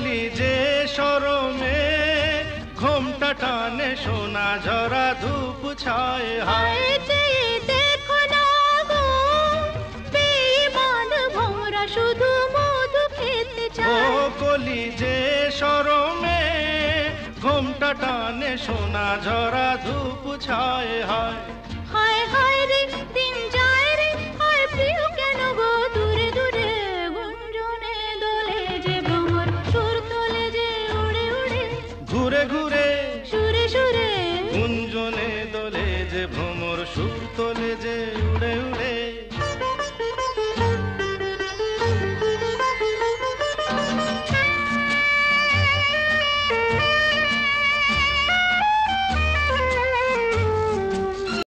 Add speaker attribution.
Speaker 1: কলি যে শরমে ঘোমটা টানে সোনা ঝরা ধূপ ছায় হায়
Speaker 2: চেয়ে দেখো না গো বেঈমান ভোমরা শুধু মধু খেতে
Speaker 1: ও
Speaker 2: চায়
Speaker 1: কলি যে শরমে ঘোমটা টানে সোনা ঝরা ধূপ ছায় হায়
Speaker 2: হায় হায় রে দিন যায় রে হায় প্রিয় কেন গো দূরে দূরে গুঞ্জনে দোলে যে ভ্রমর সুর তোলে যে উড়ে উড়ে
Speaker 1: ঘুরে ঘুরে
Speaker 2: সুরে সুরে
Speaker 1: গুঞ্জনে দোলে যে ভ্রমর সুর তোলে যে উড়ে উড়ে